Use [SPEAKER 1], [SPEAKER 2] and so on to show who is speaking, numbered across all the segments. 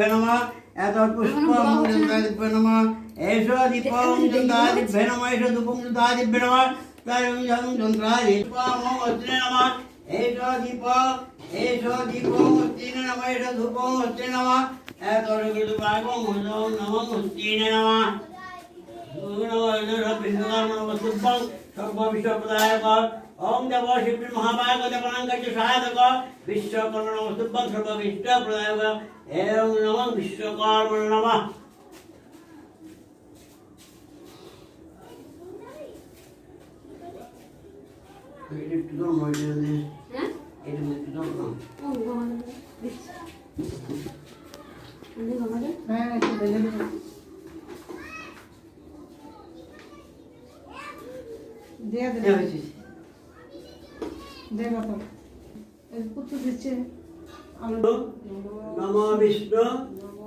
[SPEAKER 1] नमः एतत् पुष्पं चन्द्रादिभ्यो नमः एष दीपं चन्द्रादिभ्यो नमः एष धूपं चन्द्रादिभ्यो नमः तैलं चन्द्रादिभ्यो नमः एष दीपं हस्तिने नमः एष धूपं हस्तिने नमः एतत् विदुभागं मुदं नमः हस्तिने नमः ओम देवो शिव महाभाग देवांग साधक विश्वकर्म नमस्तुभ्यं सर्वविष्टप्रदायक एवं नमः विश्वकर्म नमः नमो विष्णु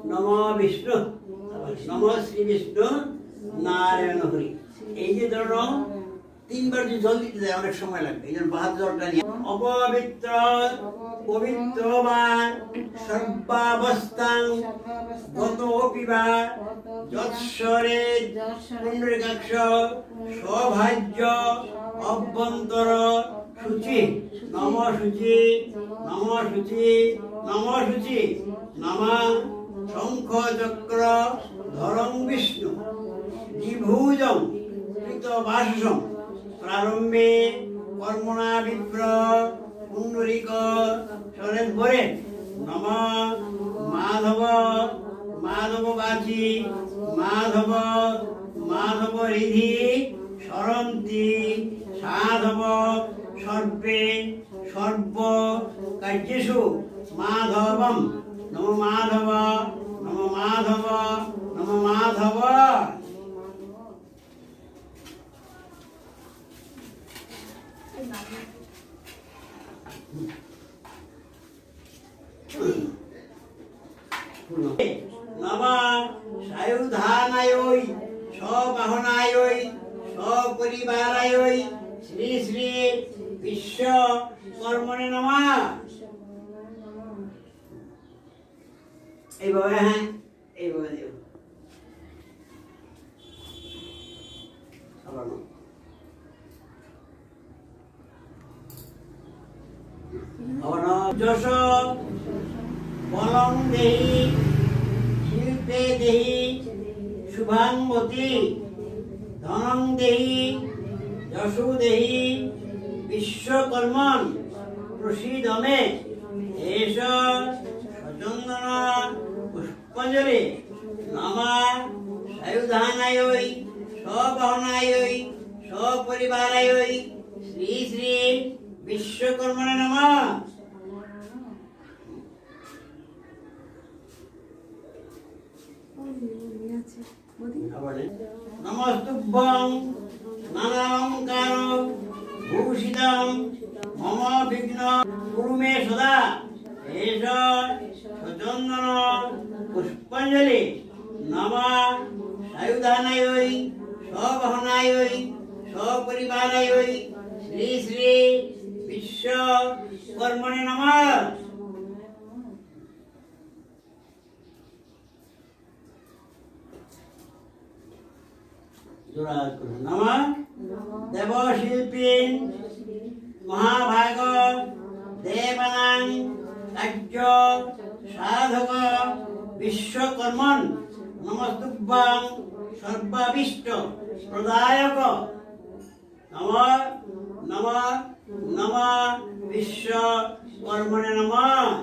[SPEAKER 1] नमो विष्णु नमो श्री विष्णु नारायण हरि এই যে ধরো তিনবার যে জল দিতে যায় অনেক সময় লাগবে এই জন্য বাহাত জলটা নিয়ে অপবিত্র পবিত্রবান সর্বাবস্থাং গতোপিবা যৎসরে পুণ্ডরিকাক্ষ সৌভাগ্য অভ্যন্তর শুচি নম শুচি নম শুচি নম শুচি নম শঙ্খ চক্র ধরং বিষ্ণু দ্বিভুজং কৃতবাসসং প্রারম্ভে কর্মণা বিপ্র পুণ্ডরিক শরৎ ভরে নম মাধব মাধব বাচি মাধব মাধব হৃদি সরন্তি সাধব সর্বে সর্ব কার্যেষু মাধবম নম মাধব নম মাধব নম মাধব নম সায়ুধানায় সবাহনায় সপরিবারায় শ্রী শ্রী বিশ্বকর্মণে নমঃ এইভাবে হ্যাঁ এইভাবে দেব আবার যশ বলং দেহি শিল্পে দেহি শুভাঙ্গতি ধনং দেহি যশো দেহি বিশ্বকর্মণ প্রসীদ মে এষ সচন্দন পুষ্পাঞ্জলি নমঃ সায়ুধানায় সবাহনায় সপরিবারায় শ্রী শ্রী বিশ্বকর্মণে নমঃ নমস্তুভ্যং নানালঙ্কার ভূষিতং মম বিঘ্ন কুরু মে সদা এষ সচন্দন পুষ্পাঞ্জলি নমঃ সায়ুধানায় সবাহনায় সপরিবারায় শ্রী শ্রী বিশ্বকর্মণে নমঃ নমঃ দেবশিল্পীন মহাভাগ দেবানাং কার্য সাধক বিশ্বকর্মণ নমস্তুভ্যং সর্বাভীষ্ট প্রদায়ক নমঃ নমঃ নমঃ বিশ্বকর্মণে নমঃ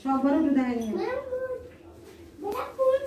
[SPEAKER 2] সববারও একটু দেখাই নিয়ে।
[SPEAKER 3] বেটা ফুল